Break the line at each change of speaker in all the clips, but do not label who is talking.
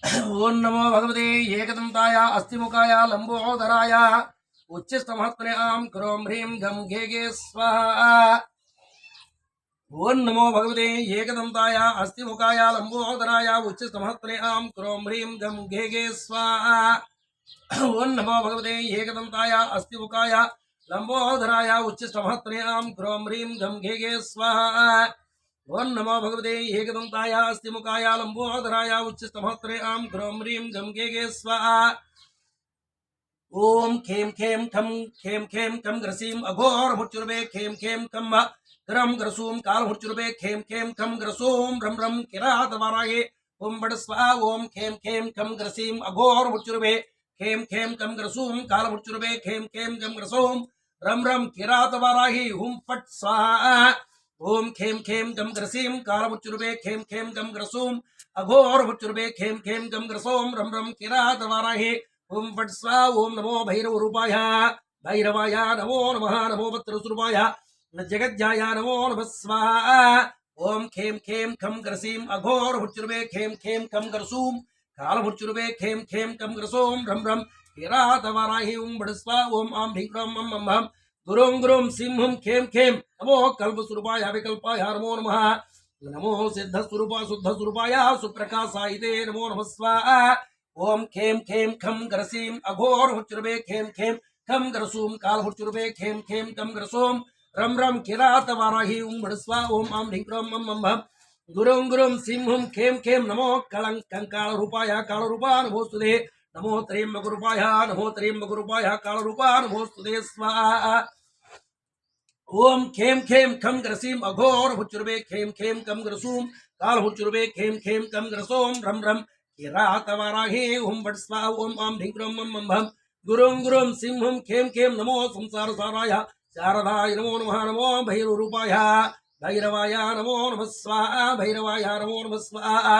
ओं नमो भगवते एकदन्ताय अस्तिमुखाय लंबोदराय उच्चस्तमहत्मने आम क्रों ह्रीं गं घे स्वाहा। ओं नमो भगवते एकदन्ताय अस्तिमुखाय लंबोदराय उच्चस्तमहत्मने आम क्रों ह्रीं गं घे स्वाहा। ओं नमो भगवते एकदन्ताय अस्तिमुखाय लंबोदराय उच्चस्तमहत्मने आम क्रों ह्रीं गं घे स्वाहा। ओं नमो भगवते एकदन्ताय अस्तिमुखाय लंबोदराय उच्चस्तमहत्मने आम क्रों ह्रीं गं घे स्वाहा। ओम खेम खेम खम ग्रसीम अघोर मुच्चुर्बे खेम खेम खम ग्रम ग्रसूम काल मुच्चुर्बे खेम खेम खम ग्रसूम रम रम किरात वाराये ओम बड़ स्वा ओम खेम खम ग्रसीम अघोर मुच्चुर्बे खेम खम ग्रसूम काल मुच्चुर्बे खेम खम ग्रसूम रम रम किरात वाराही हुम फट स्वाहा। ओम खेम खम ग्रसीम काल मुच्चुर्बे खेम खम ग्रसूम अघोर मुच्चुर्बे खेम खम ग्रसूम रम रम किरात वाराही ओम फट स्वा। ओम नमो भैरव रूपाय भैरवाय नमो नमः नमो वत्रस्वरूपाय जगज्जाय नमो नमः स्वाहा। ओम खेम खम ग्रसीम अघोर हुच्चुर्बे खेम खम ग्रसूम काल हुच्चुर्बे खेम खम ग्रसूम रम रम किरात वाराही ओम बड़ स्वा। ओम आम ह्रीं क्रों मम मम हम गुरुं गुरुं सिंहं खेम नमो कल्पस्वरूपाय विकल्पाय नमो नमः नमो सिद्धस्वरूपाय शुद्धस्वरूपाय सुप्रकाशाय नमो नमः स्वाहा। ओम खेम खम ग्रसीम अघोर हुच्चुर्बे खेम खम ग्रसूम काल हुच्चुर्बे खेम खम ग्रसूम रम रम किरात वाराही ओम बड़ स्वा। ओम आम ह्रीं क्रों मम मम हम गुरुं गुरुं सिंहं खेम नमो कंकाल रूपाय काल रूपा नमोस्तुते नमो त्र्यंबक रूपाय काल रूपा नमोस्तुते स्वाहा। ओम खेम खम ग्रसीम अघोर हुच्चुर्बे खेम कम ग्रसूम काल हुच्चुर्बे खेम कम ग्रसूम रम रम किरात वाराही ओम बड़ स्वा। ओम आम ह्रीं क्रों मम मम हम गुरुं गुरुं सिंहं खेम नमो संसार साराय शारदाय नमो नमः नमो भैरव रूपाय भैरवाय नमो नमः स्वाहा भैरवाय नमो नमः स्वाहा।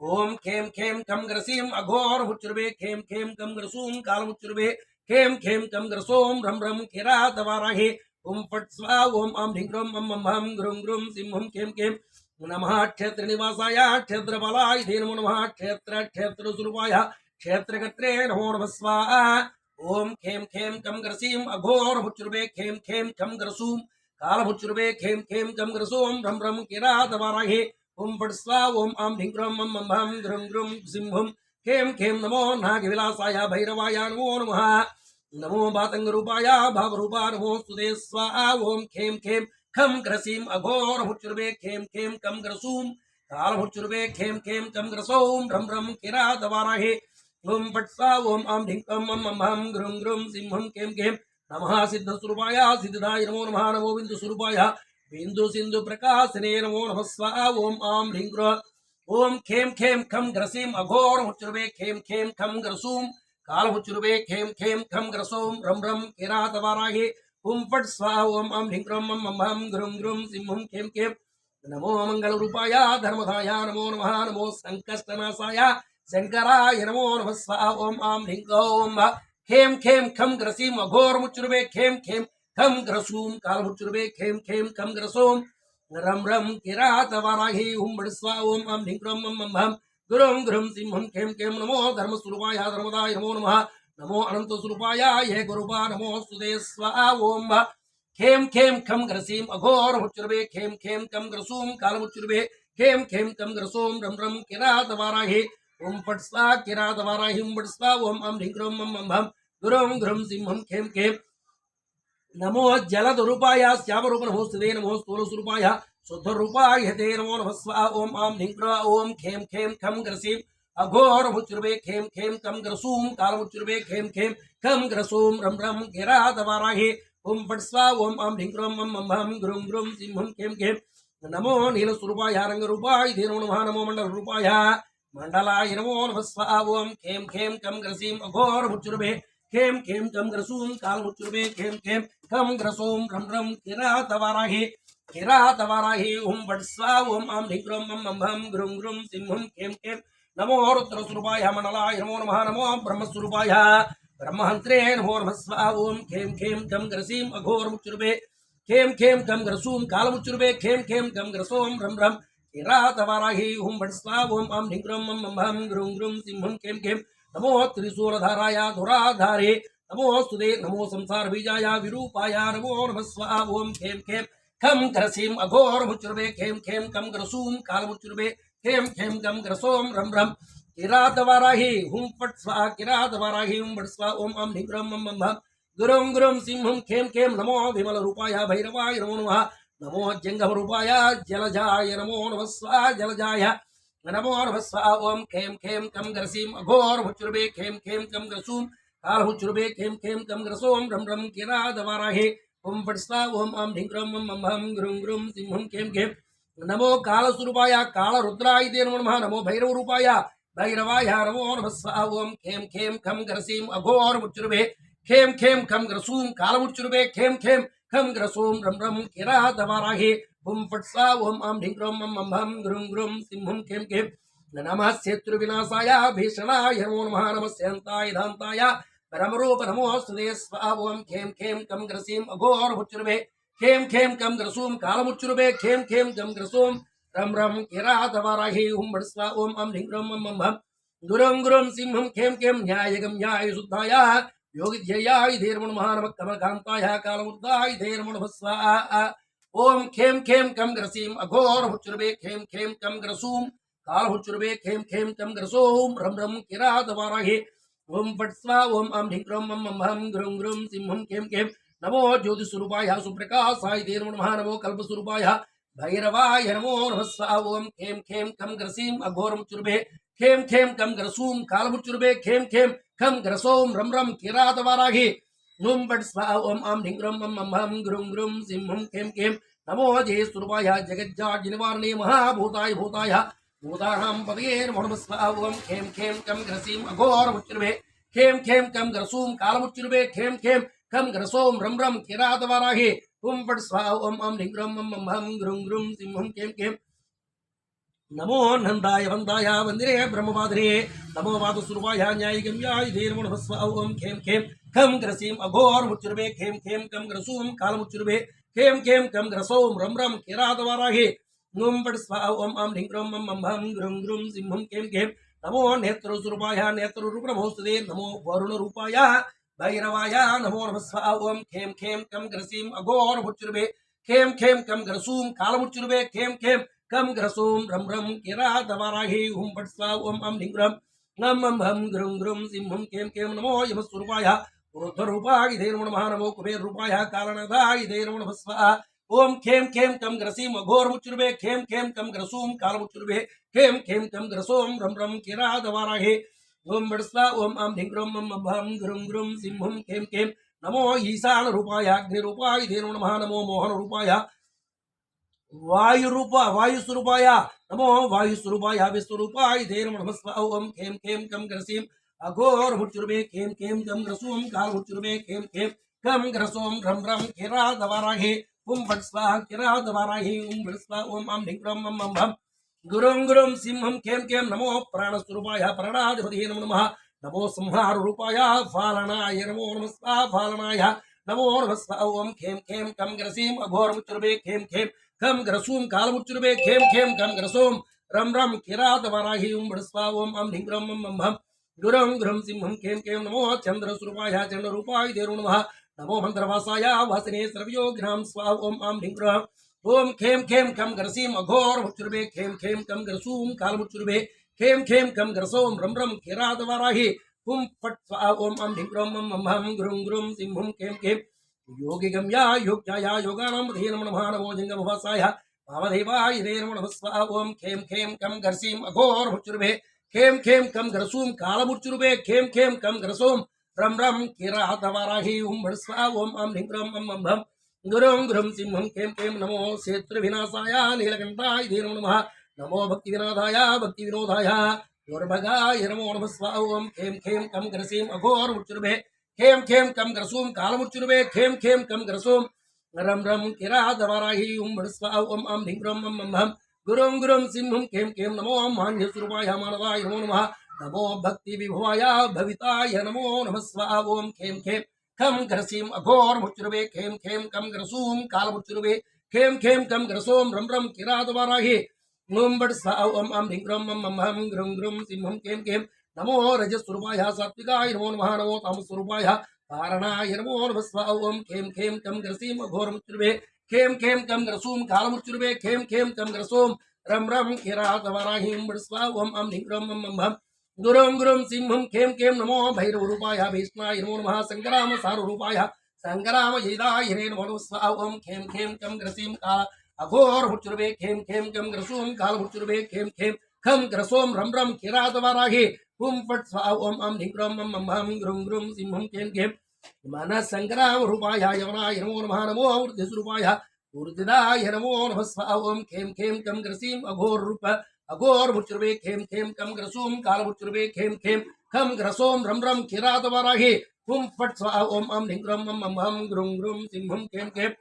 ओम खेम कम ग्रसीम अघोर हुच्चुर्बे खेम कम ग्रसूम काल हुच्चुर्बे खेम कम ग्रसूम रम रम किरात वाराही ओम फट स्वा। ओम आम ह्रीं क्रों मम मम हम गुरुं गुरुं सिंहं खेम नमः क्षेत्र निवासाय क्षेत्रबलाय नमो नमः क्षेत्र स्वरूपाय क्षेत्रकर्त्रे नमो नमः स्वाहा। ओम खेम कम ग्रसीम अघोर हुच्चुर्बे खेम कम ग्रसूम काल हुच्चुर्बे खेम कम ग्रसूम रम रम किरात वाराही ओम फट स्वा। ओम आम ह्रीं क्रों मम मम हम गुरुं गुरुं सिंहं खेम नमो नागविलासाय भैरवाय नमो नमः नमो बातंग रूपाय भावरूपा नमोस्तुते स्वाहा। ओम खेम खम ग्रसीम अघोर हुच्चुर्बे खेम कम ग्रसूम काल हुच्चुर्बे खेम कम ग्रसूम रम रम किरात वाराही ओम फट स्वा। ओम आम ह्रीं क्रों मम मम हम गुरुं गुरुं सिंहं खेम नमः सिद्धस्वरूपाय सिद्धाय नमो नमः नमो बिंदु स्वरूपाय बिंदु सिंधु प्रकाशने नमो नमः स्वाहा। ओम आम ह्रीं क्रों ओम खेम खम ग्रसीम अघोर हुच्चुर्बे खेम कम ग्रसूम काल हुच्चुर्बे खेम खम ग्रसूम रम रम किरात वाराही ओम फट स्वा। ओम आम ह्रीं क्रों मम मम हम गुरुं गुरुं सिंहं खेम नमो मंगल रूपाय धर्मधाय नमो नमः नमो संकष्टनाशाय शंकराय नमो नमः स्वाहा। ओम आम ह्रीं क्रों खेम खम ग्रसीम अघोर मुच्चुर्बे खेम खम ग्रसूम काल मुच्चुर्बे खेम कम ग्रसूम रम रम किरात वाराही ओम बड़ स्वा। ओम आम ह्रीं क्रों मम मम हम गुरुं गुरुं सिंहं खेम नमो धर्म स्वरूपाय धर्मदाय नमो नमः नमो अनंत स्वरूपाय ये गुरुपा नमोस्तुते स्वाहा। ओम खेम खम ग्रसीम अघोर हुच्चुर्बे खेम कम ग्रसूम काल हुच्चुर्बे खेम कम ग्रसूम रम रम किरात वाराही ओम फट स्वा किरात वाराही ओम बड़ स्वा। ओम आम ह्रीं क्रों मम मम हम गुरुं गुरुं सिंहं खेम नमो जलद रूपाय श्याम रूप नमोस्तुते नमो स्थूल स्वरूपाय शुद्ध रूपाय ते नमो नमः स्वाहा। ओम आम ह्रीं क्रों ओम खेम खम ग्रसीम अघोर हुच्चुर्बे खेम कम ग्रसूम काल हुच्चुर्बे खेम कम ग्रसूम रम रम किरात वाराही ओम फट स्वा। ओम आम ह्रीं क्रों मम मम हम गुरुं गुरुं सिंहं खेम नमो नील स्वरूपाय रंग रूपाय ते नमो नमः नमो मंडल रूपाय मंडलाय नमो नमः स्वाहा। ओम खेम कम ग्रसीम अघोर हुच्चुर्बे खेम कम ग्रसूम काल हुच्चुर्बे खेम कम ग्रसूम रम रम किरात वाराही ओम फट स्वा। ओम आम ह्रीं क्रों मम मम हम गुरुं गुरुं सिंहं खेम नमो रुद्र स्वरूपाय मंडलाय नमो नमः नमो ब्रह्म स्वरूपाय ब्रह्महंत्रे नमो नमः स्वाहा। ओम खेम कम ग्रसीम अघोर मुच्चुर्बे खेम कम ग्रसूम काल मुच्चुर्बे खेम कम ग्रसूम रम रम किरातवाराही हुम फट स्वाहा ओम आम ह्रीं क्रों मम मम हम ग्रुं ग्रुं सिंहं खेम खेम नमो त्रिशूलधाराय धुराधारे नमो स्तुते नमो संसार बीजाय विरूपाय नमो नमः स्वाहा ओम खेम खेम खम ग्रसीम अघोर मुचुर्वे खेम खेम कम ग्रसूम काल मुचुर्वे खेम खेम कम ग्रसोम रम रम किरातवाराही हुम फट स्वाहा किरातवाराही हुम फट स्वाहा ओम आम ह्रीं क्रों मम मम गुरुं गुरुं सिंहं खेम खेम नमो विमल रूपाय भैरवाय नमो नमः नमो जंगम रूपाय जलजाय नमो नमः स्वाहा जलजाय नमो नमः स्वाहा ओम खेम खेम कम ग्रसीम अघोर मुचुर्वे खेम खेम कम ग्रसूम काल मुचुर्वे खेम खेम कम ग्रसोम रम रम किरातवाराही ओम फट स्वाहा ओम आम ह्रीं क्रों मम मम गुरुं गुरुं सिंहं खेम खेम नमो काल स्वरूपाय काल रुद्राय नमो नमः नमो भैरव रूपाय भैरवाय नमो नमः स्वाहा ओम खेम खेम कम ग्रसीम अघोर मुचुर्वे खेम खेम कम ग्रसूम काल मुचुर्वे खेम खेम खम ग्रसूम रम रम किरातवाराही हुम फट स्वाहा ओम आम ह्रीं क्रों मम मम गुरुं गुरुं सिंहं खेम खेम नमः शत्रुविनाशाय भीषणाय नमो नमः नमः स्यन्ताय दान्ताय परमरूप नमो स्तुते स्वाहा ओम खेम खेम कम ग्रसीम अघोर मुचुर्वे खेम खेम कम ग्रसूम काल मुचुर्वे खेम खेम कम ग्रसूम रम रम किरातवाराही हुम फट स्वाहा ओम आम ह्रीं क्रों मम मम गुरुं गुरुं सिंहं खेम खेम न्यायगं न्याय शुद्धाय योगिध्ययाय धीर्मो नमः नमः कमलकान्ताय कालमुद्राय धीर्मो नमः स्वाहा ओम खेम खेम कम ग्रसीम अघोर मुचुर्वे खेम खेम कम ग्रसूम काल मुचुर्वे खेम खेम कम ग्रसूम रम रम किरातवाराही ओम फट स्वाहा ओम आम ह्रीं क्रों मम मम गुरुं गुरुं सिंहं खेम खेम नमो ज्योतिस्वरूपाय सुप्रकाशाय धीर्मो नमः नमो कल्पस्वरूपाय भैरवाय नमो नमः स्वाहा ओम खेम खेम कम ग्रसीम अघोर मुचुर्वे खेम खेम कम ग्रसूम काल मुचुर्वे खेम खेम खम ग्रसोम रम रम किरातवाराही ओम फट स्वाहा ओम आम ह्रीं क्रों मम मम गुरुं गुरुं सिंहं खेम खेम नमो जय स्वरूपाय जगज्जाड्य निवारणे महाभूताय भूताय भूतानां पतये नमो नमः स्वाहा ओम खेम खेम कम ग्रसीम अघोर मुचुर्वे खेम खेम कम ग्रसूम काल मुचुर्वे खेम खेम खम ग्रसोम रम रम किरातवाराही ओम फट स्वाहा ओम आम ह्रीं क्रों मम मम गुरुं गुरुं सिंहं खेम खेम नमो नंदाय वंदाय वंदिरे ब्रह्मवादिने नमो वादस्वरूपाय न्यायगम्याय धीर्मो नमः स्वाहा ओम खेम खेम खम ग्रसीम अघोर मुचुर्वे खेम खेम कम ग्रसूम काल मुचुर्वे खेम खेम कम ग्रसोम रम रम किरातवाराही ओम फट स्वाहा ओम आम ह्रीं क्रों मम मम गुरुं गुरुं सिंहं खेम खेम नमो नेत्रस्वरूपाय नेत्ररूप नमोस्तुते नमो वरुण रूपाय भैरवाय नमो नमः स्वाहा ओम खेम खेम कम ग्रसीम अघोर मुचुर्वे खेम खेम कम ग्रसूम काल मुचुर्वे खेम खेम कम ग्रसूम रम रम किरातवाराही हुम फट स्वाहा ओम आम ह्रीं क्रों मम मम गुरुं गुरुं सिंहं खेम खेम नमो यमस्वरूपाय ऊर्ध्वरूपाय धीर्मो नमः नमो कुबेर रूपाय कालनादाय धीर्मो नमः स्वाहा ओम खेम खेम कम ग्रसीम अघोर मुचुर्वे खेम खेम कम ग्रसूम काल मुचुर्वे खेम खेम कम ग्रसोम रम रम किरातवाराही ओम फट स्वाहा ओम आम ह्रीं क्रों मम मम गुरुं गुरुं सिंहं खेम खेम नमो ईशान रूपाय अग्निरूपाय धीर्मो नमः नमो मोहन रूपाय वायुस्वरूपाय नमो वायुस्वरूपाय विश्वरूपाय धीर्मो नमः स्वाहा ओम खेम खेम कम ग्रसीम अघोर मुचुर्वे खेम खेम कम ग्रसूम काल मुचुर्वे खेम खेम कम ग्रसोम रम रम किरातवाराही ओम फट स्वाहा किरातवाराही ओम फट स्वाहा ओम आम ह्रीं क्रों मम मम गुरुं गुरुं सिंहं खेम खेम नमो प्राणस्वरूपाय प्राणाधिपतये नमो नमः नमो संहार रूपाय फालनाय नमो नमः स्वाहा फालनाय नमो नमः स्वाहा ओम खेम खेम कम ग्रसीम अघोर मुचुर्वे खेम खेम खम ग्रसूम काल मुचुर्वे खेम खेम कम ग्रसोम रम रम किरातवाराही ओम फट स्वाहा ओम आम ह्रीं क्रों मम मम गुरुं गुरुं सिंहं खेम खेम नमो चंद्रस्वरूपाय चंद्ररूपाय धीर्मो नमः नमो मंत्रवासाय वासिने सर्वयोगिनां स्वाहा ओम आम ह्रीं क्रों ओम खेम खेम कम ग्रसीम अघोर मुचुर्वे खेम खेम कम ग्रसूम काल मुचुर्वे खेम खेम कम ग्रसोम रम रम किरातवाराही हुम फट स्वाहा ओम आम ह्रीं क्रों मम मम गुरुं गुरुं सिंहं खेम खेम योगिगम्याय योग्याय योगानां पतये नमो नमः नमो जंगमवासाय वामदेवाय धीर्मो नमः स्वाहा ओम खेम खेम कम ग्रसीम अघोर मुचुर्वे खेम खेम कम ग्रसूम काल मुचुर्वे खेम खेम कम ग्रसोम रम रम किरातवाराही हुम फट स्वाहा ओम आम ह्रीं क्रों मम मम गुरुं गुरुं सिंहं खेम खेम नमो क्षेत्रविनाशाय नीलकण्ठाय धीर्मो नमः नमो भक्तिविनाथाय भक्तिविनोदाय दुर्भगाय नमो नमः स्वाहा ओम खेम खेम कम ग्रसीम अघोर मुचुर्वे खेम खेम कम ग्रसूम काल मुचुर्वे खेम खेम कम ग्रसूम रम रम किरातवाराही ओम फट स्वाहा ओम आम ह्रीं क्रों मम मम गुरुं गुरुं सिंहं खेम खेम नमो मान्यस्वरूपाय मानवाय नमो नमः नमो भक्तिविभवाय भविताय नमो नमः स्वाहा ओम खेम खेम खम ग्रसीम अघोर मुचुर्वे खेम खेम कम ग्रसूम काल मुचुर्वे खेम खेम कम ग्रसोम रम रम किरातवाराही ओम बट स्वाहा ओम अम ह्रीं क्रोम मम मम हम ग्रुं ग्रुं सिंहं कें कें नमो रजस्वरूपाय सात्विकाय नमो नमः नमो तामसरूपाय कारणाय नमो नमः स्वाहा ओम खेम खेम कम ग्रसीम घोरमुच्युर्वे खेम खेम कम ग्रसूम कालमुच्युर्वे खेम खेम कम ग्रसूम रम रम किरातवराहिं बट स्वाहा ओम अम ह्रीं क्रोम मम मम हम गुरुं गुरुं सिंहं खेम खेम नमो भैरवरूपाय भीष्माय नमो नमः संग्राम सारूपाय संग्राम येदाय नमो नमः स्वाहा ओम खेम खेम कम ग्रसीम काल अघोर मुच्युर्वे खेम खेम कम ग्रसूम काल मुच्युर्वे खेम खेम खम ग्रसोम रम रम किरातवराहि हुम फट स्वाहा ओम अम ह्रीं क्रोम मम मम हम ग्रुं ग्रुं सिंहं खेम खेम मन संग्राम रूपाय यवनाय नमो नमः नमो ऊर्ध्वस्वरूपाय ऊर्ध्वदाय नमो नमः स्वाहा ओम खेम खेम कम ग्रसीम अघोर रूप अघोर मुच्युर्वे खेम खेम कम ग्रसूम काल मुच्युर्वे खेम खेम खम ग्रसोम रम रम किरातवराहि हुम फट स्वाहा ओम अम ह्रीं क्रोम मम मम हम ग्रुं ग्रुं सिंहं खेम खेम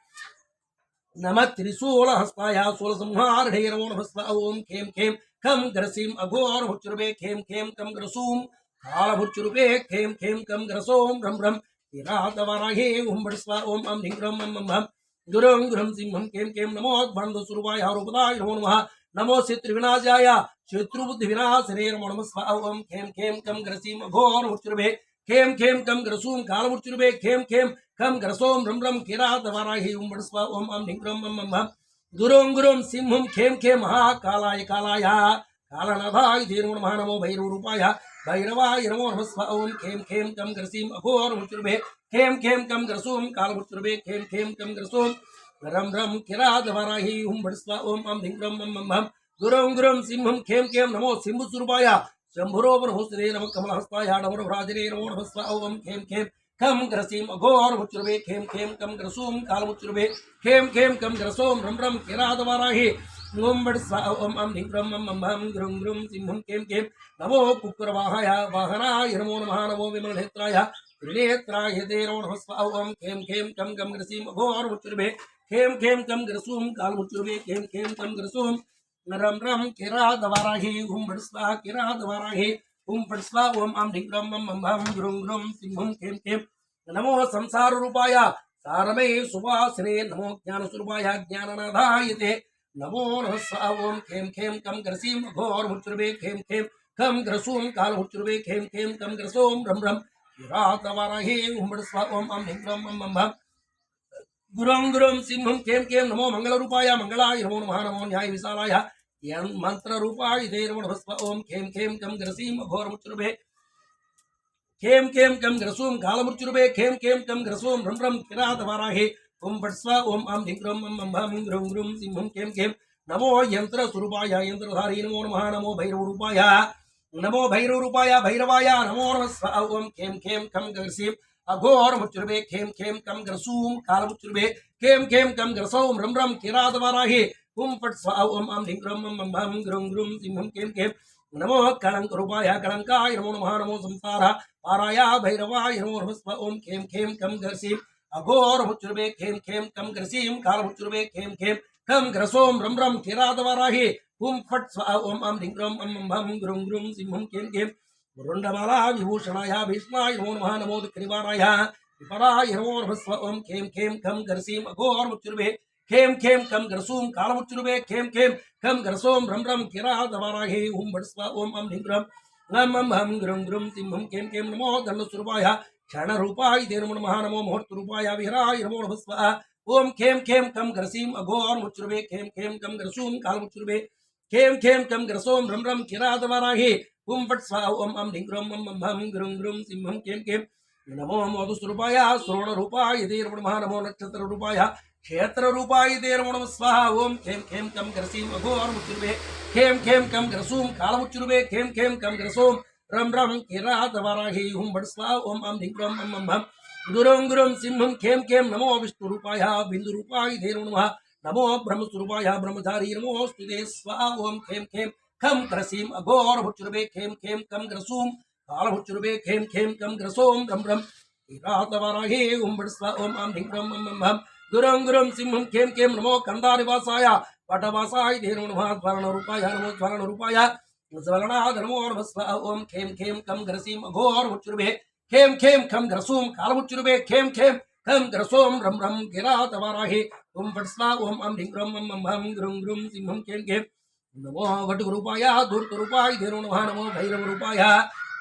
नमः त्रिशूलहस्ताय शूलसंहारणे नमो नमः स्वाहा ओम खेम खेम खम ग्रसीम अघोर मुच्युर्वे खेम खेम कम ग्रसूम काल मुच्युर्वे खेम खेम कम ग्रसोम रम रम किरातवराहि हुम फट स्वाहा ओम अम ह्रीं क्रोम मम मम हम गुरुं गुरुं सिंहं कें कें नमो बन्धुस्वरूपाय रूपदाय नमो नमः नमो शत्रुविनाशाय शत्रुबुद्धिविनाशने नमो नमः स्वाहा ओम खेम खेम कम ग्रसीम अघोर मुच्युर्वे खेम खेम कम ग्रसूम काल मुच्युर्वे खेम खेम कम ग्रसोम रम रम किरातवराहि हुम फट स्वाहा ओम अम ह्रीं क्रोम मम मम हम गुरुं गुरुं सिंहं खेम खेम महाकालाय कालाय कालनाथाय नमो नमः नमो भैरवरूपाय भैरवाय नमो नमः स्वाहा ओम खेम खेम कम ग्रसीम अघोर मुच्युर्वे खेम खेम कम ग्रसूम काल मुच्युर्वे खेम खेम कम ग्रसूम रम रम किरातवराहि हुम फट स्वाहा ओम अम ह्रीं क्रोम मम मम हम गुरुं गुरुं सिंहं खेम खेम नमो सिंहस्वरूपाय शंभुरोपनहुस्ते नमः कमलहस्ताय नमो राजने नमो नमः स्वाहा ओम खेम खेम कम ग्रसीम अघोर मुच्युर्वे खेम खेम कम ग्रसूम काल मुच्युर्वे खेम खेम कम ग्रसोम रम रम किरातवराहि ओम बट स्वाहा ओम अम ह्रीं क्रोम मम मम हम ग्रुं ग्रुं सिंहं कें कें नमो कुक्कुरवाहाय वाहनाय नमो नमः नमो विमलनेत्राय त्रिनेत्राय ते नमो नमः स्वाहा ओम खेम खेम कम ग्रसीम अघोर मुच्युर्वे खेम खेम कम ग्रसूम काल मुच्युर्वे खेम खेम कम ग्रसूम रम रम किरातवराहि हुम बट स्वाहा किरातवराहि हुम फट स्वाहा ओम अम ह्रीं क्रोम मम मम हम ग्रुं ग्रुं सिंहं कें कें नमो संसार रूपाय सारमये सुवासिने नमो ज्ञान स्वरूपाय ज्ञाननाथाय ते नमो नमः स्वाहा ओम खेम खेम कम ग्रसीम अघोर मुच्युर्वे खेम खेम कम ग्रसूम काल मुच्युर्वे खेम खेम कम ग्रसोम रम रम किरातवराहि हुम फट स्वाहा ओम अम ह्रीं क्रोम मम मम हम गुरुं गुरुं सिंहं कें कें नमो मंगलरूपाय मंगलाय नमो नमः नमो न्याय विशालाय मंत्र रूपाय ते नमो नमः स्वाहा ओम खेम खेम कम ग्रसीम अघोर मुच्युर्वे खेम खेम कम ग्रसूम काल मुच्युर्वे खेम खेम कम ग्रसूम रम रम किरातवराहि हुम फट स्वाहा ओम अम ह्रीं क्रोम मम मम हम ग्रुं ग्रुं सिंहं कें कें नमो यंत्र स्वरूपाय यंत्रधारी नमो नमः नमो भैरवरूपाय नमो भैरवरूपाय भैरवाय नमो नमः स्वाहा ओम खेम खेम कम ग्रसीम अघोर मुच्युर्वे खेम खेम कम ग्रसूम काल मुच्युर्वे खेम खेम कम ग्रसोम रम रम किरातवराहि हुम फट स्वाहा ओम अम ह्रीं क्रोम मम मम हम ग्रुं ग्रुं सिंहं कें कें नमो कलंक रूपाय कलंकाय नमो नमः नमो संसार पाराय भैरवाय नमो नमः स्वाहा ओम खेम खेम कम ग्रसीम अघोर मुच्युर्वे खेम खेम कम ग्रसीम काल मुच्युर्वे खेम खेम कम ग्रसोम रम रम किरातवराहि हुम फट स्वाहा ओम अम ह्रीं क्रोम मम मम हम ग्रुं ग्रुं सिंहं कें कें रुंडमाला विभूषणाय भीष्माय नमो नमः नमो दुःखनिवाराय विपराय नमो नमः स्वाहा ओम खेम खेम कम ग्रसीम अघोर मुच्युर्वे खेम खेम कम ग्रसूम काल मुच्युर्वे खेम खेम कम ग्रसोम रम रम किरातवराहि हुम फट स्वाहा ओम अम ह्रीं क्रोम मम मम हम ग्रुं ग्रुं सिंहं कें कें नमो दंडस्वरूपाय क्षणरूपाय ते नमो नमः नमो मुहूर्तरूपाय विहराय नमो नमः स्वाहा ओम खेम खेम कम ग्रसीम अघोर मुच्युर्वे खेम खेम कम ग्रसूम काल मुच्युर्वे खेम खेम कम ग्रसोम रम रम किरातवराहि हुम फट स्वाहा ओम अम ह्रीं क्रोम मम मम हम ग्रुं ग्रुं सिंहं कें कें नमो मधुस्वरूपाय श्रवणरूपाय ते नमो नमः नमो नक्षत्ररूपाय क्षेत्ररूपाय ते नमो नमः स्वाहा ओम खेम खेम कम ग्रसीम अघोर मुच्युर्वे खेम खेम कम ग्रसूम काल मुच्युर्वे खेम खेम कम ग्रसोम रम रम किरातवराहि हुम फट स्वाहा ओम अम ह्रीं क्रोम मम मम हम गुरुं गुरुं सिंहं खेम खेम नमो विष्णुरूपाय बिन्दुरूपाय ते नमो नमः नमो ब्रह्मस्वरूपाय ब्रह्मचारी नमोऽस्तु ते स्वाहा ओम खेम खेम खम ग्रसीम अघोर मुच्युर्वे खेम खेम कम ग्रसूम काल मुच्युर्वे खेम खेम कम ग्रसोम रम रम किरातवराहि हुम फट स्वाहा ओम अम ह्रीं क्रोम मम मम हम गुरुं गुरुं सिंहं खेम खेम नमो कंदानिवासाय वटवासाय ते नमो नमः ज्वलनरूपाय नमो ज्वलनरूपाय ज्वलनाद नमो नमः स्वाहा ओम खेम खेम कम ग्रसीम अघोर मुच्युर्वे खेम खेम कम ग्रसूम काल मुच्युर्वे खेम खेम कम ग्रसोम रम रम किरातवराहि हुम फट स्वाहा ओम अम ह्रीं क्रोम मम मम हम ग्रुं ग्रुं सिंहं कें कें नमो वटुरूपाय दूर्तरूपाय धीरो नमः नमो भैरवरूपाय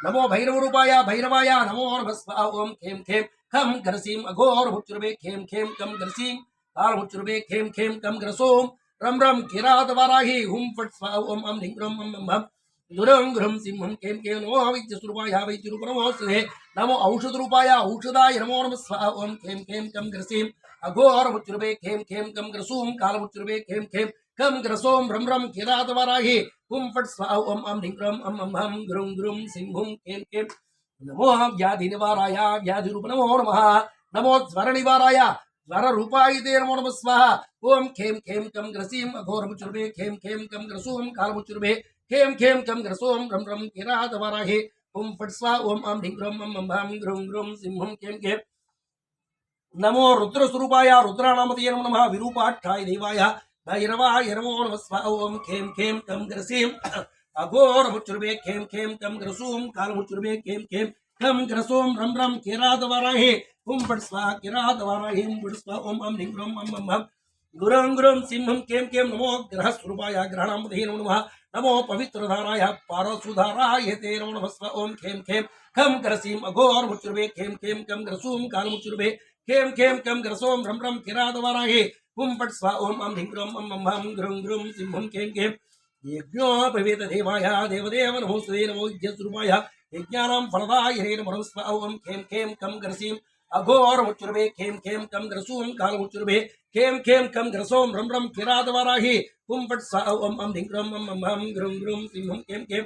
नमो भैरवरूपाय भैरवाय नमो नमः स्वाहा ओम खेम खेम खम ग्रसीम अघोर मुच्रुबे खेम खेम कम ग्रसीम काल मुच्रुबे खेम खेम कम ग्रसोम रम रम किरात वाराहि हुम फट स्वाहा ओम अम ह्रीं ग्रम अम अम दुरं ग्रम सिंहं खेम खेम नमो वैद्यस्वरूपाय वैद्यरूप नमो सुहे नमो औषधरूपाय औषधाय नमो नमः स्वाहा ओम खेम खेम कम ग्रसीम अघोर मुच्रुबे खेम खेम कम ग्रसूम काल मुच्रुबे खेम खेम कम ग्रसोम रम रम किरात वाराहि हुम फट स्वाहा ओम अम ह्रीं ग्रम अम अम ग्रुं ग्रुं सिंहं खेम खेम नमो व्याधि निवाराय व्याधि रूप नमो नमः नमो ज्वर निवाराय ज्वर रूपाय ते नमो नमः स्वाहा ओम खेम खेम कम ग्रसीम अघोर मुचुर्बे खेम खेम कम ग्रसूम काल मुचुर्बे खेम खेम कम ग्रसोम रम रम किरात वाराहि ओम फट स्वाहा ओम अम ह्रीं ग्रम अम अम ग्रुं ग्रुं सिंहं खेम खेम नमो रुद्र स्वरूपाय रुद्राणामतये नमो नमः विरूपाक्षाय देवाय भैरवाय नमो नमः स्वाहा ओम खेम खेम कम ग्रसीम अघोर मुचुर्बे खेम खेम कम ग्रसूम काल मुचुर्बे खेम खेम कम ग्रसूम रम रम किरात वाराहि हुम फट स्वाहा किरात वाराहि हुम फट स्वाहा ओम अम ह्रीं ग्रम अम अम गुरुं गुरुं सिंहं केम केम नमो ग्रह स्वरूपाय ग्रहणामधे नमो नमः नमो पवित्रधाराय पारसुधाराय ते नमो नमः स्वाहा ओम खेम खेम खम ग्रसीम अघोर मुचुर्बे खेम खेम कम ग्रसूम काल मुचुर्बे खेम खेम कम ग्रसोम रम रम किरात वाराहि हुम फट स्वाहा ओम अम ह्रीं ग्रम अम अम गुरुं गुरुं सिंहं केम केम यज्ञोपवेत देवाय देवदेव नमोस्तुते नमो यज्ञस्वरूपाय यज्ञानां फलदाय नमो नमः स्वाहा ओम खेम खेम कम ग्रसीम अघोर मुचुर्बे खेम खेम कम ग्रसूम काल मुचुर्बे खेम खेम कम ग्रसोम रम रम किरात वाराहि हुम फट स्वाहा ओम अम ह्रीं ग्रम अम अम गुरुं गुरुं सिंहं केम केम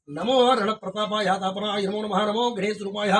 नमो रणप्रतापाय तापनाय नमो नमः नमो गणेशरूपाय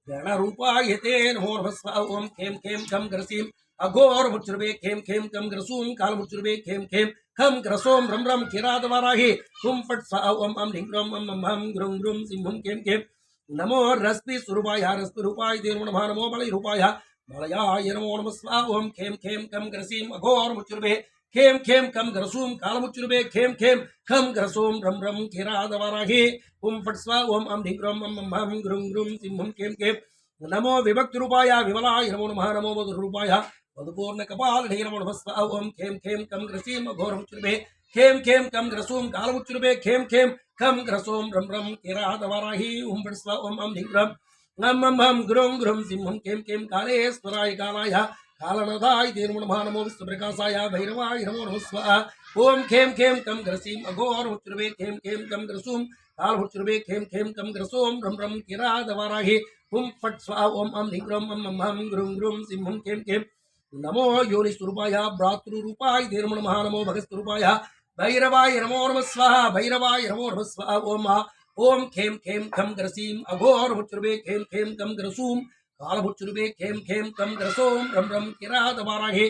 गणरूपाय ते नमो नमः स्वाहा ओम खेम खेम कम ग्रसीम अघोर मुचुर्बे खेम खेम कम ग्रसूम काल मुचुर्बे खेम खेम खम ग्रसोम रम रम किरात वाराहि हुम फट स्वाहा ओम अम ह्रीं ग्रम अम अम गुरुं गुरुं सिंहं केम केम नमो रश्मि स्वरूपाय रश्मि रूपाय ते नमो नमः नमो बलि रूपाय बलयाय नमो नमः स्वाहा ओम खेम खेम कम ग्रसीम अघोर मुचुर्बे खेम खेम कम ग्रसूम काल मुचुर्बे खेम खेम खम ग्रसूम रम रम किरात वाराहि हुम फट स्वाहा ओम अम ह्रीं ग्रम अम अम गुरुं गुरुं सिंहं केम केम नमो विभक्ति रूपाय विमलाय नमो नमः नमो मधुर रूपाय मधुपूर्ण कपाल नमो नमः स्वाहा ओम खेम खेम कम ग्रसीम अघोर मुचुर्बे खेम खेम कम ग्रसूम काल मुचुर्बे खेम खेम खम ग्रसोम रम रम किरात वाराहि हुम फट स्वाहा ओम अम ह्रीं ग्रम अम अम गुरुं गुरुं सिंहं केम केम कालेश्वराय कालाय कालनाथाय ते नमो नमः नमो विष्णुप्रकाशाय भैरवाय नमो नमः स्वाहा ओम खेम खेम कम ग्रसीम अघोर मुचुर्बे खेम खेम कम ग्रसूम काल मुचुर्बे खेम खेम कम ग्रसोम रम रम किरात वाराहि हुम फट स्वाहा ओम अम ह्रीं ग्रम अम अम गुरुं गुरुं सिंहं केम केम नमो योनिस्वरूपाय भ्रातृरूपाय ते नमो नमः नमो भगस्वरूपाय भैरवाय नमो नमः स्वाहा भैरवाय नमो नमः स्वाहा ओम खेम खेम खम ग्रसीम अघोर मुचुर्बे खेम खेम कम ग्रसूम काल मुचुर्बे खेम खेम कम ग्रसोम रम रम किरात वाराहि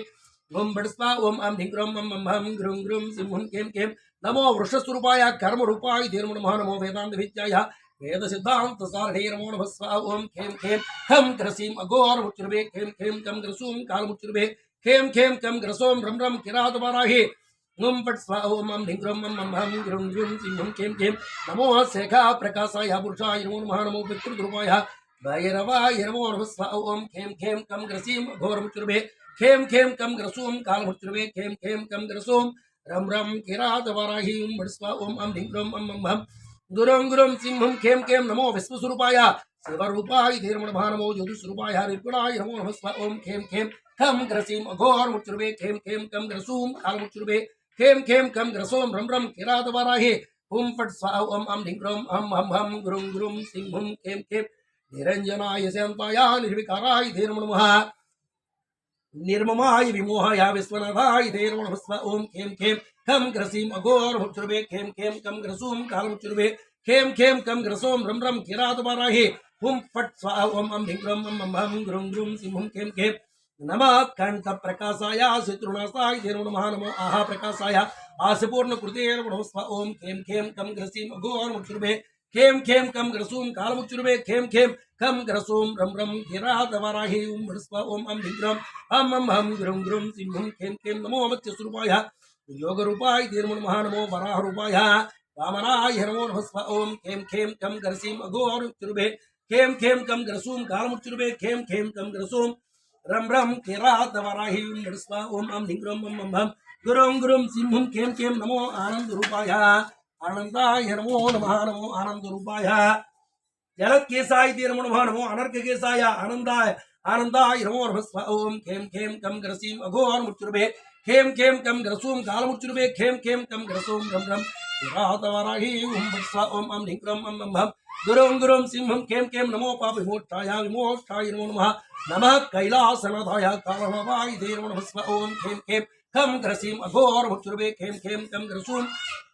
ओम फट स्वाहा ओम अम ह्रीं ग्रम अम अम गुरुं गुरुं सिंहं केम केम नमो वृषस्वरूपाय कर्मरूपाय ते नमो नमः नमो वेदांत विद्याय वेद सिद्धांत सारणे नमो नमः स्वाहा ओम खेम खेम खम ग्रसीम अघोर मुचुर्बे खेम खेम कम ग्रसूम काल मुचुर्बे खेम खेम कम ग्रसोम रम रम किरात वाराहि ओम फट स्वाहा ओम अम ह्रीं ग्रम अम अम गुरुं गुरुं सिंहं केम केम नमो शेखा प्रकाशाय पुरुषाय नमो नमः नमो पितृरूपाय भैरवाय नमो नमः स्वाहा ओम खेम खेम कम ग्रसीम अघोर मुचुर्बे खेम खेम कम ग्रसूम काल मुचुर्बे खेम खेम कम ग्रसूम रम रम किरात वाराहि हुम फट स्वाहा ओम अम ह्रीं ग्रम अम अम गुरुं गुरुं सिंहं खेम केम नमो विश्वस्वरूपाय शिवरूपाय ते नमो नमः नमो ज्योतिस्वरूपाय निर्गुणाय नमो नमः स्वाहा ओम खेम खेम खम ग्रसीम अघोर मुचुर्बे खेम खेम कम ग्रसूम काल मुचुर्बे खेम खेम कम ग्रसोम रम रम किरात वाराहि हुम फट स्वाहा ओम अम ह्रीं ग्रम अम अम गुरुं गुरुं सिंहं केम केम निरंजनाय शांताय निर्विकाराय ते नमो नमः निर्ममाय विमोहाय विश्वनाथाय ते नमो नमः स्वाहा ओम खेम खेम खम ग्रसीम अघोर मुचुर्बे खेम खेम कम ग्रसूम काल मुचुर्बे खेम खेम कम ग्रसोम रम रम किरात वाराहि हुम फट स्वाहा ओम अम ह्रीं ग्रम अम गुरुं गुरुं सिंहं केम केम नमः कंठ प्रकाशाय शत्रुनाशाय ते नमो नमः नमो आहा प्रकाशाय आसपूर्ण कृते नमो नमः स्वाहा ओम खेम खेम कम ग्रसीम अघोर मुचुर्बे खेम खेम कम ग्रसूम काल मुचुर्बे खेम खेम खम ग्रसूम रम रम किरात वाराहि हुम फट स्वाहा ओम अम ह्रीं ग्रम अम गुरुं गुरुं सिंहं केम केम नमो मत्स्यस्वरूपाय योग रूपाय ते नमो नमः नमो वराह रूपाय वामनाय नमो नमः स्वाहा ओम खेम खेम कम ग्रसीम अघोर मुचुर्बे खेम खेम कम ग्रसूम काल मुचुर्बे खेम खेम कम ग्रसूम रम रम किरात वाराहि हुम फट स्वाहा ओम अम ह्रीं ग्रम अम गुरुं गुरुं सिंहं कें कें नमो आनंद रूपाय आनंदाय नमो नमः नमो आनंद रूपाय जलकेशाय नमो नमः नमो अनर्ककेशाय आनंदाय आनंदाय नमो नमः ओम खेम खेम कम ग्रसीम अघोर मुच्चुर्भे खेम खेम कम ग्रसूम काल मुच्चुर्भे खेम खेम कम ग्रसूम रम रम विरातवराहि ओम बत्स्वा ओम अम ह्रीं क्रम अम अम भम गुरुं गुरुं सिंहं खेम खेम नमो पाप विमोक्षाय नमो नमः नमः कैलासनाथाय कालभवाय नमो नमः ओम खेम खेम कम ग्रसीम अघोर मुच्चुर्भे खेम खेम कम ग्रसूम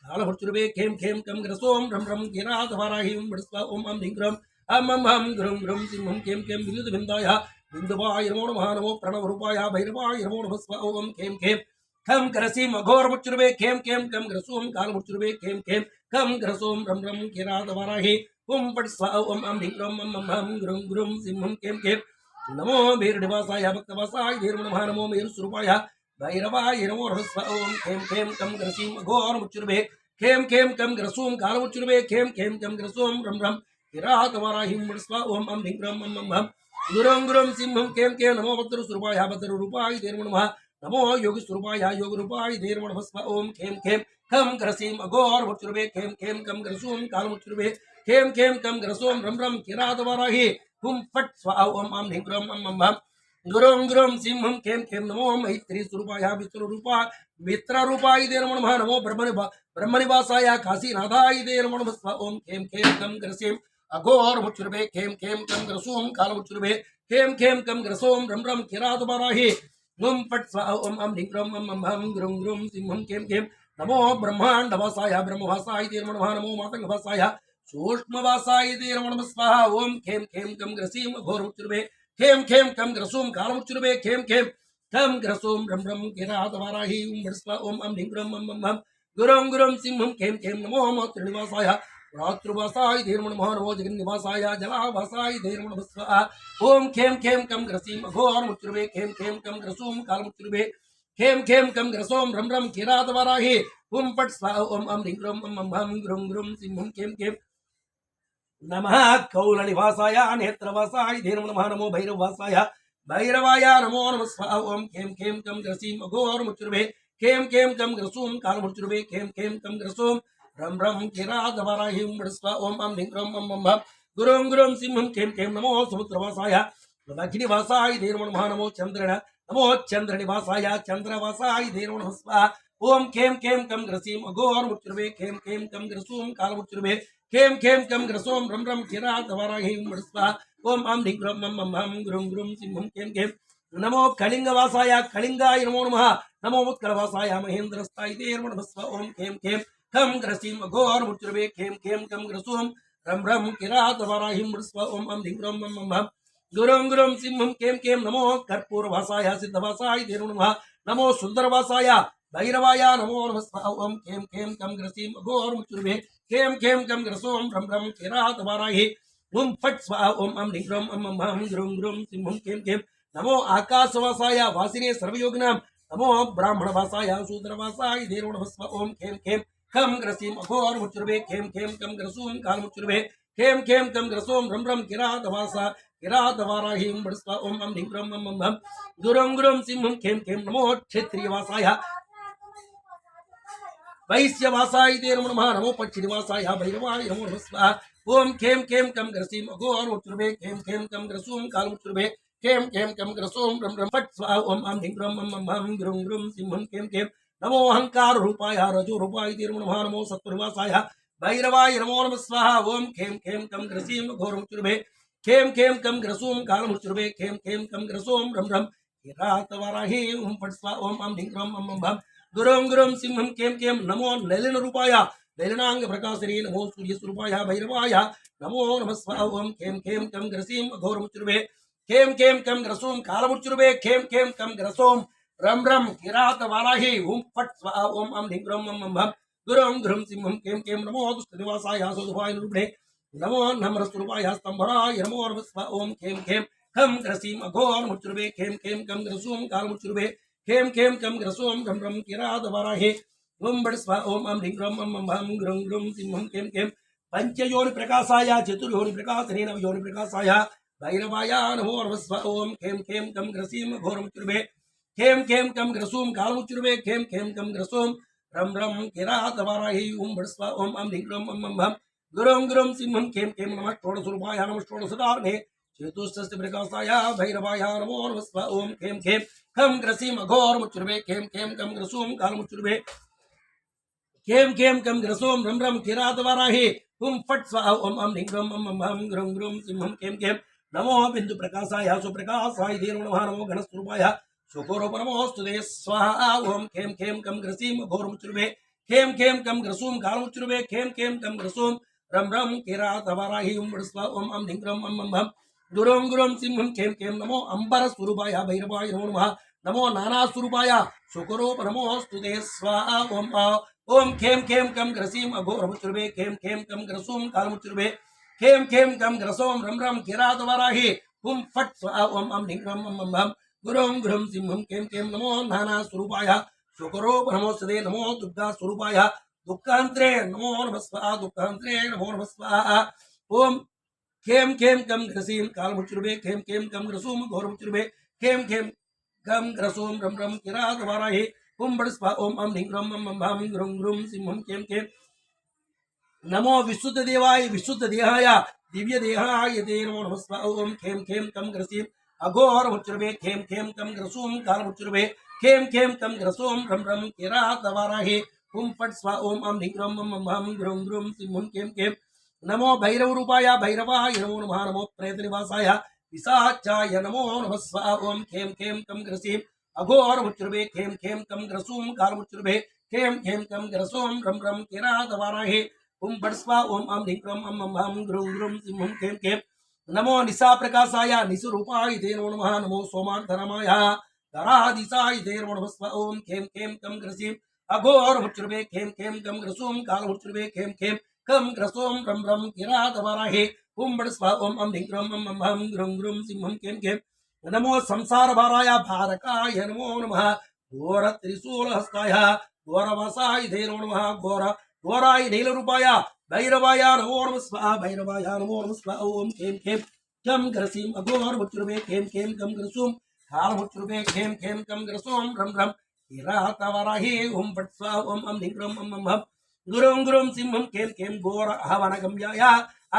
काल मुच्चुर्भे खेम खेम कम ग्रसूम रम रम विरातवराहि ओम बत्स्वा ओम अम ह्रीं क्रम अम अम हम गुरुं गुरुं सिंहं खेम खेम विद्युत बिंदाय बिंदुवाय नमो नमः नमो प्रणव रूपाय भैरवाय नमो नमः ओम खेम खेम खम ग्रसीम अघोर मुच्चुर्भे खेम खेम कम ग्रसूम काल मुच्चुर्भे खेम खेम कम ग्रसूम रम रम किरात वराहि ओम पट स्वा ओम अम ह्रीं क्रम अम अम हम गुरुं गुरुं सिंहं खेम खेम नमो भैरवासाय भक्तवासाय नमः नमो मेरुस्वरूपाय भैरवाय नमो नमः ओम खेम खेम कम ग्रसीम अघोर मुच्चुर्भे खेम खेम कम ग्रसूम काल मुच्चुर्भे खेम खेम कम ग्रसूम रम रम किरात वराहि ओम अम ह्रीं क्रम अम अम हम गुरुं गुरुं सिंहं कें कें नमो भद्रस्वरूपाय भद्ररूपाय नमो नमः नमो योगस्वरूपाय योगरूपाय नमो नमः ओम खेम खेम खम ग्रसीम अघोर मुच्चुर्भे खेम खेम कम ग्रसूम काल मुच्चुर्भे खेम खेम कम ग्रसूम रम रम किरात वराहि हुम फट स्वा ओम अम ह्रीं क्रम अम अम हम गुरुं गुरुं सिंहं कें कें नमो मैत्री स्वरूपाय मित्ररूपाय नमो नमः नमो ब्रह्मनिवासाय काशीनाथाय नमो नमः ओम खेम खेम कम ग्रसीम अघोर मुच्चुर्भे खेम खेम कम ग्रसूम काल मुच्चुर्भे खेम खेम कम ग्रसूम रम रम किरात वराहि ओम फट स्वा ओम अम ह्रीं क्रम अम अम हम गुरुं गुरुं सिंहं कें कें नमो ब्रह्मांडवासाय ब्रह्मवासाय नमो नमः नमो मातंगवासाय सूक्ष्मवासाय नमो नमः स्वाहा ओम खेम खेम कम ग्रसीम अघोर मुच्चुर्भे खेम खेम कम ग्रसूम काल मुच्चुर्भे खेम खेम कम ग्रसूम रम रम किरात वराहि ओम फट स्वा ओम अम ह्रीं क्रम अम अम हम गुरुं गुरुं सिंहं कें कें नमो मातृनिवासाय रात्रुवासाय नमो नमः नमो जगन्निवासाय जलावासाय नमो नमः स्वाहा ओम खेम खेम कम ग्रसीम अघोर मुच्चुर्भे खेम खेम कम ग्रसूम काल मुच्चुर्भे खेम खेम कम ग्रसूम रम रम किरात वराहि ओम फट स्वाहा ओम अम ह्रीं क्रम अम अम हम गुरुं गुरुं सिंहं कें कें नमः कौलनिवासाय नेत्रवासाय नमो नमः नमो भैरववासाय भैरवाय नमो नमः स्वाहा ओम खेम खेम कम ग्रसीम अघोर मुच्चुर्भे खेम खेम कम ग्रसूम काल मुच्चुर्भे खेम खेम कम ग्रसूम रम रम किरात वराहि ओम अम ह्रीं क्रम अम अम हम गुरुं गुरुं सिंहं कें कें नमो समुद्रवासाय अग्निवासाय नमो नमः नमो चंद्रनिवासाय चंद्रवासाय नमो नमः स्वाहा ओम खेम खेम कम ग्रसीम अघोर मुच्चुर्भे खेम खेम कम ग्रसूम काल मुच्चुर्भे खेम खेम कम ग्रसूम रम रम किरात वराहि ओम अम ह्रीं क्रम अम अम हम गुरुं गुरुं सिंहं कें कें नमो कलिंगवासाय कलिंगाय नमो नमः नमो उत्कलवासाय महेंद्रस्ताय नमो नमः ओम खेम खेम खम ग्रसीम अघोर मुच्चुर्भे खेम खेम कम ग्रसूम रम रम किरात वराहि ओम अम ह्रीं क्रम अम अम हम गुरुं गुरुं सिंहं कें कें नमो कर्पूरवासाय सिद्धवासाय नमो नमः नमो सुंदरवासाय भैरवाय नमो नमः ओम खेम खेम कम ग्रसीम अघोर मुच्चुर्भे खेम खेम कम ग्रसूम रम रम किरात वराहि ओम फट स्वाहा ओम अम ह्रीं क्रम अम अम हम गुरुं गुरुं सिंहं कें कें नमो आकाशवासाय वासिने सर्वयोगिनां नमो ब्राह्मणवासाय शूद्रवासाय नमो नमः ओम खेम खेम खम ग्रसीम अघोर मुच्चुर्भे खेम खेम कम ग्रसूम काल मुच्चुर्भे खेम खेम कम ग्रसूम रम रम किरात वराहि ओम अम ह्रीं क्रम अम अम हम गुरुं गुरुं सिंहं कें कें नमो क्षत्रियवासाय वैश्यवासाय नमो नमः नमो पक्षिनिवासाय भैरवाय नमो नमः स्वाहा ओम खेम खेम कम ग्रसीम अघोर मुच्चुर्भे खेम खेम कम ग्रसूम काल मुच्चुर्भे खेम खेम कम ग्रसूम रम रम फट स्वाहा ओम अम ह्रीं क्रम अम अम हम गुरुं गुरुं सिंहं कें कें नमो अहंकार रूपाय रजो रूपाय नमो नमः नमो सत्वनिवासाय भैरवाय नमो नमः स्वाहा ओम खेम खेम कम ग्रसीम अघोर मुच्चुर्भे खेम खेम कम ग्रसूम काल मुच्चुर्भे खेम खेम कम ग्रसूम रम रम किरात वराहि ओम फट स्वाहा ओम अम ह्रीं क्रम अम अम हम गुरुं गुरुं सिंहं कें कें नमो नलिन रूपाय नलिनांग प्रकाशिने नमो सूर्यस्वरूपाय भैरवाय नमो नमः स्वाहा ओम खेम खेम कम ग्रसीम अघोर मुच्चुर्भे खेम खेम कम ग्रसूम काल मुच्चुर्भे खेम खेम कम ग्रसूम रम रम किरात वराहि ओम फट स्वाहा ओम अम ह्रीं क्रम अम अम हम गुरुं गुरुं सिंहं कें कें नमो दुष्टनिवासाय सुधुवाय नृभे नमो नम्रस्वरूपाय स्तंभराय नमो नमः स्वाहा ओम खेम खेम खम ग्रसीम अघोर मुच्चुर्भे खेम खेम कम ग्रसूम काल मुच्चुर्भे खेम खेम कम ग्रसूम रम रम किरात वराहि ओम स्वाहा ओम अम ह्रीं क्रम अम अम हम गुरुं गुरुं सिंहं कें कें पंचयोनि प्रकाशाय चतुर्योनि प्रकाशिने नवयोनि प्रकाशाय भैरवाय नमो नमः स्वाहा ओम खेम खेम कम ग्रसीम अघोर मुच्चुर्भे खेम खेम कम ग्रसूम कालमुच्युर्वे खेम खेम कम ग्रसूम रम रम किरातवाराही ओम भट स्वा ओम अम ह्रीं क्लीं अम मम भम गुरुं गुरुं सिंहं खेम खेम नमः षोडशरूपाय नमः षोडशदाने चतुष्षष्टि प्रकाशाय भैरवाय नमो नमः स्वा ओम खेम खेम खम ग्रसीम अघोर मुच्युर्वे खेम खेम कम ग्रसूम कालमुच्युर्वे खेम खेम कम ग्रसोम रम रम किरातवाराही हुम फट स्वाहा ओम अम ह्रीं क्लीं अम मम गुरुं गुरुं सिंहं खेम खेम नमो बिंदु प्रकाशाय सुप्रकाशाय धीरो नमः नमो गणस्वरूपाय सुकोरोप नमोस्तुते स्वाहा ओम खेम खेम कम ग्रसीम अघोर मुच्युर्वे खेम खेम कम ग्रसूम कालमुच्युर्वे खेम खेम कम ग्रसूम रम रम किरातवाराही हुम फट स्वाहा ओम अम ह्रीं क्लीं अम मम गुरुं गुरुं सिंहं खेम खेम नमो अंबर स्वरूपाय भैरवाय नमो नमः नमो नाना स्वरूपाय सुकोरोप नमोस्तुते स्वाहा ओम खेम खेम कम ग्रसीम अघोर मुच्युर्वे खेम खेम कम ग्रसूम कालमुच्युर्वे खेम खेम कम ग्रसोम रम रम किरातवाराही हुम फट स्वाहा ओम अम ह्रीं क्लीं अम मम गुरुं गुरुं सिंहं खेम खेम नमो नाना स्वरूपाय शुकरोप नमोस्तुते नमो दुर्गा स्वरूपाय दुःखान्तरे नमो नमः स्वाहा दुःखान्तरे नमो नमः स्वाहा ओम खेम खेम कम ग्रसीम कालमुच्युर्वे खेम खेम कम ग्रसूम घोर मुच्युर्वे खेम खेम कम ग्रसूम रम रम किरातवाराही हुम फट स्वाहा ओम अम ह्रीं क्लीं अम मम गुरुं गुरुं सिंहं खेम खेम नमो विशुद्ध देवाय विशुद्ध देहाय दिव्य देहाय ते नमो नमः स्वाहा ओम खेम खेम कम ग्रसीम अघोर मुच्युर्वे खेम खेम कम ग्रसूम कालमुच्युर्वे खेम खेम कम ग्रसूम रम रम किरातवाराही हुम फट स्वाहा ओम अम ह्रीं क्लीं अम मम गुरुं गुरुं सिंहं खेम खेम नमो भैरव रूपाय भैरवाय नमो नमः नमो प्रेत निवासाय पिशाचाय नमो नमः स्वाहा ओम खेम खेम कम ग्रसीम अघोर मुच्युर्वे खेम खेम कम ग्रसूम कालमुच्युर्वे खेम खेम कम ग्रसूम रम रम किरातवाराही हुम फट स्वाहा ओम अम ह्रीं क्लीं अम मम गुरुं गुरुं सिंहं खेम खेम नमो निशा प्रकाशाय निशरूपाय ते नमो नमः नमो सोमार्थरामाय धरादिशाय ते नमो नमः स्वाहा ओम खेम खेम कम ग्रसीम अघोर मुच्युर्वे खेम खेम कम ग्रसूम कालमुच्युर्वे खेम खेम कम ग्रसोम रम रम किरातवाराही हुम फट स्वाहा ओम अम ह्रीं क्लीं अम मम गुरुं गुरुं सिंहं खेम खेम नमो संसार भाराय भारकाय नमो नमः घोर त्रिशूलहस्ताय घोरवसाय ते नमो नमः घोर घोराय नीलरूपाय भैरवाय नमो नमः स्वाहा भैरवाय नमो नमः स्वाहा ओम खेम खेम कम ग्रसीम अघोर मुच्युर्वे खेम खेम कम ग्रसूम कालमुच्युर्वे खेम खेम कम ग्रसोम रम रम किरातवाराही हुम फट स्वाहा ओम अम ह्रीं क्लीं अम मम गुरुं गुरुं सिंहं खेम खेम घोर अहवनगम्याय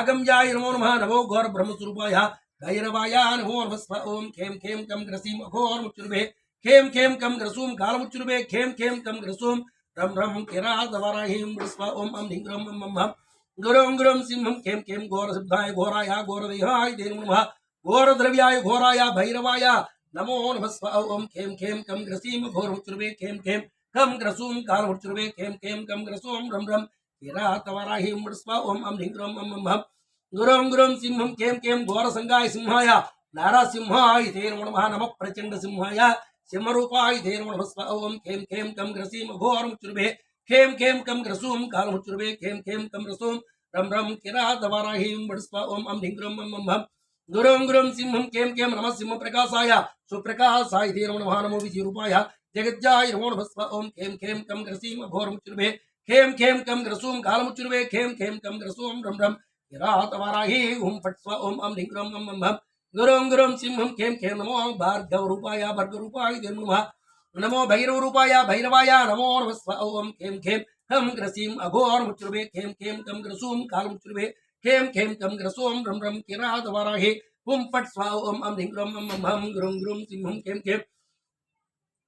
अगम्याय नमो नमः नमो घोर ब्रह्मस्वरूपाय भैरवाय नमो नमः स्वाहा ओम खेम खेम कम ग्रसीम अघोर मुच्युर्वे खेम खेम कम ग्रसूम कालमुच्युर्वे खेम खेम कम ग्रसूम रम रम किरातवाराही हुम फट स्वाहा ओम अम ह्रीं क्लीं अम मम गुरुं गुरुं सिंहं खेम खेम घोर सिद्धाय घोराय घोरदेहाय ते नमो नमः घोर द्रव्याय घोराय भैरवाय नमो नमः स्वाहा ओम खेम खेम कम ग्रसीम घोर मुच्युर्वे खेम खेम कम ग्रसूम कालमुच्युर्वे खेम खेम कम ग्रसूम रम रम किरातवाराही हुम फट स्वाहा ओम अम ह्रीं क्लीं अम मम गुरुं गुरुं सिंहं खेम खेम घोर संगाय सिंहाय नारसिंहाय ते नमो नमः नमः प्रचंड सिंहाय सिंहरूपाय ते नमो नमः स्वाहा ओम खेम खेम कम ग्रसीम घोर मुच्युर्वे खेम खेम कम ग्रसूम कालमुच्युर्वे खेम खेम कम ग्रसूम रम रम किरातवाराही हुम फट स्वाहा ओम अम ह्रीं क्लीं अम मम गुरुं गुरुं सिंहं खेम खेम नमः सिंह प्रकाशाय सुप्रकाशाय ते नमो नमः नमो विजयरूपाय जगज्जाय नमो नमः स्वाहा ओम खेम खेम कम ग्रसीम अघोर मुच्युर्वे खेम खेम कम ग्रसूम कालमुच्युर्वे खेम खेम कम ग्रसूम रम रम किरातवाराही हुम फट स्वाहा ओम अम ह्रीं क्लीं अम मम गुरुं गुरुं सिंहं खेम खेम नमो भार्गव रूपाय भर्गरूपाय ते नमो नमः नमो भैरव रूपाय भैरवाय नमो नमः स्वाहा ओम खेम खेम कम ग्रसीम अघोर मुच्युर्वे खेम खेम कम ग्रसूम कालमुच्युर्वे खेम खेम कम ग्रसूम रम रम किरातवाराही हुम फट स्वाहा ओम अम ह्रीं क्लीं अम मम गुरुं गुरुं सिंहं खेम खेम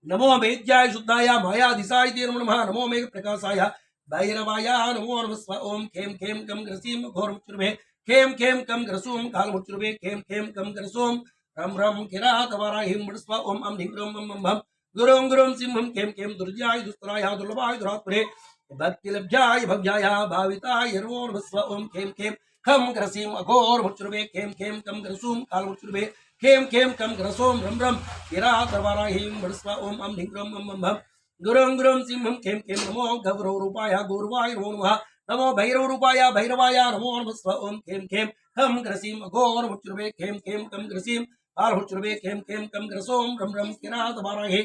नमो वेद्याय शुद्धाय मायादिशाय ते नमो नमः नमो मेघ प्रकाशाय भैरवाय नमो नमः स्वाहा ओम खेम खेम कम ग्रसीम घोर मुच्युर्वे खेम खेम कम ग्रसूम कालमुच्युर्वे खेम खेम कम ग्रसूम रम रम किरातवाराही हुम फट स्वाहा ओम अम ह्रीं क्लीं अम मम गुरुं गुरुं सिंहं खेम खेम दुर्जयाय दुस्तराय दुर्लभाय दुरात्मने भक्तिलब्धाय भव्याय भाविताय नमो नमः स्वाहा ओम खेम खेम खम ग्रसीम अघोर मुच्युर्वे खेम खेम कम ग्रसूम कालमुच्युर्वे खेम खेम कम ग्रसोम रम रम किरातवाराही हुम फट स्वाहा ओम अम ह्रीं क्लीं अम मम गुरुं गुरुं सिंहं खेम खेम नमो गौरव रूपाय गौरवाय नमो नमः नमो भैरव रूपाय भैरवाय नमो नमः स्वाहा ओम खेम खेम खम ग्रसीम अघोर मुच्युर्वे खेम खेम कम ग्रसीम कालमुच्युर्वे खेम खेम कम ग्रसोम रम रम किरातवाराही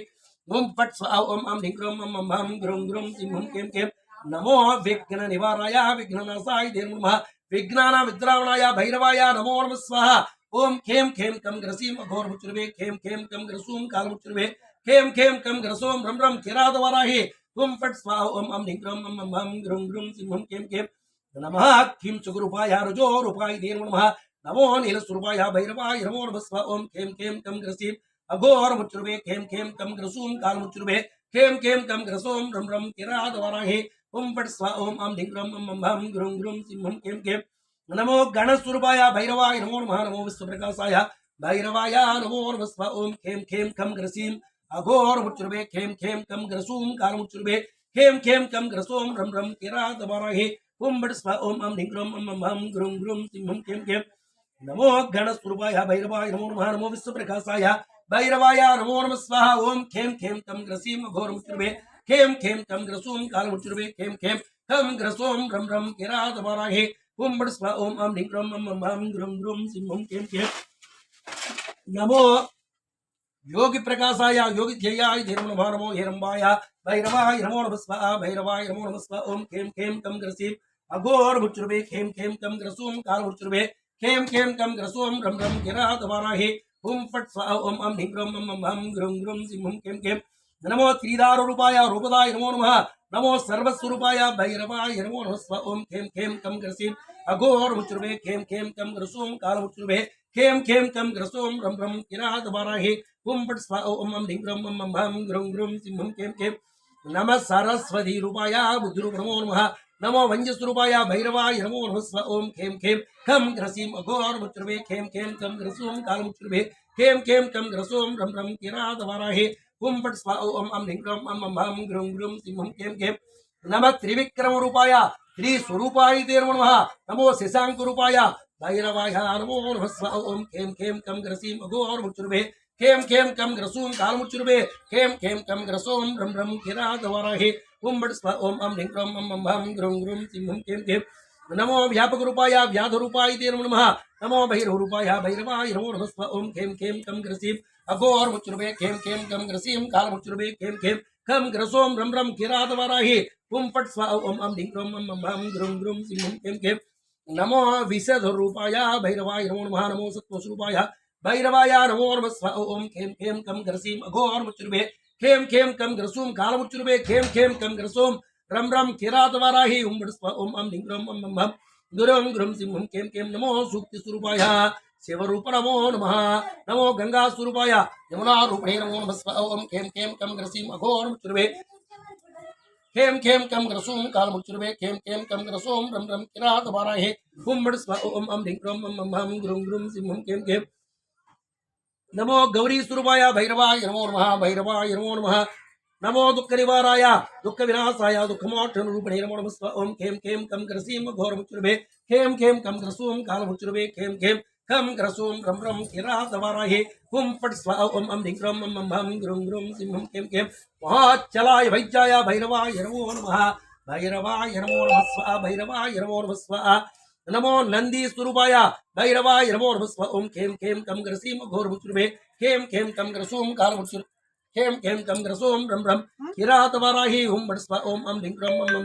हुम फट स्वाहा ओम अम ह्रीं क्लीं अम मम गुरुं गुरुं सिंहं खेम खेम नमो विघ्न निवाराय विघ्ननाशाय ते नमो नमः विघ्नानां विद्रावणाय भैरवाय नमो नमः स्वाहा ओम खेम खेम कम ग्रसीम अघोर मुच्युर्वे खेम खेम कम ग्रसूम कालमुच्युर्वे खेम खेम कम ग्रसोम रम रम किरातवराहे हुम फट स्वाहा ओम अम ह्रीं क्लीं मम मम हम ग्रुं ग्रुं सिं हुम खेम खेम नमः किं चुगुरूपाय रुजो रूपाय ते नमः नमो नीलस्वरूपाय भैरवाय नमो नमः स्वाहा ओम खेम खेम कम ग्रसीम अघोर मुच्चुर्वे खेम खेम कम ग्रसूम काल मुच्चुर्वे खेम खेम कम ग्रसोम रम रम किरातवराहे हुम फट स्वाहा ओम अम ह्रीं क्लीं मम मम हम ग्रुं ग्रुं सिं हुम खेम खेम नमो गणस्वरूपाय भैरवाय नमो नमः नमो विश्वप्रकाशाय भैरवाय नमो नमः स्वाहा ओम खेम खेम कम ग्रसीम अघोर मुच्चुर्वे खेम खेम कम ग्रसूम काल मुच्चुर्वे खेम खेम कम ग्रसोम रम रम किरातवराहे हुम फट स्वाहा ओम अम ह्रीं क्लीं मम मम हम ग्रुं ग्रुं सिं हुम खेम खेम नमो गणस्वरूपाय भैरवाय नमो नमः नमो विश्वप्रकाशाय भैरवाय नमो नमः स्वाहा ओम खेम खेम कम ग्रसीम अघोर मुच्चुर्वे खेम खेम कम ग्रसूम काल मुच्चुर्वे खेम खेम कम ग्रसोम रम रम किरातवराहे हुम फट स्वाहा ओम अम ह्रीं क्लीं मम मम हम ग्रुं ग्रुं सिं हुम खेम खेम नमो योगी प्रकाशाय योगी ध्येयाय नमो नमो हिरंबाय भैरवाय नमो नमः स्वाहा भैरवाय नमो नमः स्वाहा ओम खेम खेम कम ग्रसीम अघोर मुच्चुर्वे खेम खेम कम ग्रसूम काल मुच्चुर्वे खेम खेम कम ग्रसूम रम रम किरातवराहे हुम फट स्वाहा ओम अम ह्रीं क्लीं मम मम हम ग्रुं ग्रुं सिं हुम खेम खेम नमो त्रिदार रूपाय रूपदाय नमो नमः नमो सर्वस्वरूपाय भैरवाय नमो नमः स्वाहा ओम खेम खेम कम ग्रसीम अघोर मुच्चुर्वे खेम खेम कम ग्रसूम काल मुच्चुर्वे खेम खेम कम ग्रसूम रम रम किरातवराहे हुम फट स्वाहा ओम अम ह्रीं क्लीं मम मम हम ग्रुं ग्रुं सिं हुम खेम खेम नमः सरस्वती रूपाय बुद्धिरूप नमो नमः नमो वंजस्वरूपाय भैरवाय नमो नमः स्वाहा ओम खेम खेम कम ग्रसीम अघोर मुच्चुर्वे खेम खेम कम ग्रसूम काल मुच्चुर्वे खेम खेम कम ग्रसूम रम रम किरातवराहे हुम फट स्वाहा ओम अम ह्रीं क्लीं मम मम हम ग्रुं ग्रुं सिं हुम खेम खेम नमः त्रिविक्रम रूपाय श्री स्वरूपाय ते नमो नमः नमो शशांक रूपाय भैरवाय नमो नमः स्वाहा ओम खेम खेम कम ग्रसीम अघोर मुच्चुर्वे खेम खेम कम ग्रसूम काल मुच्चुर्वे खेम खेम कम ग्रसूम रम रम किरातवराहे हुम फट स्वाहा ओम अम ह्रीं क्लीं मम मम हम ग्रुं ग्रुं सिं हुम खेम खेम नमो व्यापक रूपाय व्याध रूपाय ते नमो नमः नमो भैरव रूपाय भैरवाय नमो नमः स्वाहा ओम खेम खेम कम ग्रसीम अघोर मुच्चुर्वे खेम खेम कम ग्रसीम काल मुच्चुर्वे खेम खेम कम ग्रसोम रम रम किरातवराहे हुम फट स्वाहा ओम अम ह्रीं क्लीं मम मम हम ग्रुं ग्रुं सिं हुम खेम खेम नमो विशद रूपाय भैरवाय नमो नमः नमो सत्वस्वरूपाय भैरवाय नमो नमः स्वाहा ओम खेम खेम कम ग्रसीम अघोर मुच्चुर्वे खेम खेम कम ग्रसूम काल मुच्चुर्वे खेम खेम कम ग्रसूम रम रम किरातवराहे हुम फट स्वाहा ओम अम ह्रीं क्लीं मम मम हम गुरुं गुरुं सिं हुम खेम खेम नमो सूक्ति स्वरूपाय शिवरूप नमो नमः नमो गंगा स्वरूपाय यमुना रूपिणे नमो नमः स्वाहा ओम खेम खेम कम ग्रसीम अघोर मुच्चुर्वे खेम खेम कम ग्रसूम काल मुच्चुर्वे खेम खेम कम ग्रसूम रम रम किरातवराहे हुम फट स्वाहा ओम अम ह्रीं क्लीं मम मम हम गुरुं गुरुं सिं हुम खेम खेम नमो गौरी स्वरूपाय भैरवाय नमो नमः भैरवाय नमो नमः नमो दुःख निवाराय दुःख विनाशाय दुःखमोक्षण रूपिणे नमो नमः स्वाहा ओम खेम खेम कम ग्रसीम घोर मुच्चुर्वे खेम खेम कम ग्रसूम काल मुच्चुर्वे खेम खेम कम ग्रसूम रम रम किरातवराहे हुम फट स्वाहा ओम अम ह्रीं क्लीं मम मम हम ग्रुं ग्रुं सिं हुम खेम खेम महाचलाय वैद्याय भैरवाय नमो नमः भैरवाय नमो नमः स्वाहा भैरवाय नमो नमः स्वाहा नमो नंदी स्वरूपाय भैरवाय नमो नमः स्वाहा ओम खेम खेम कम ग्रसीम घोर मुच्चुर्वे खेम खेम कम ग्रसूम काल मुच्चुर्वे खेम खेम कम ग्रसूम रम रम किरातवराहे हुम फट स्वाहा ओम अम ह्रीं क्लीं मम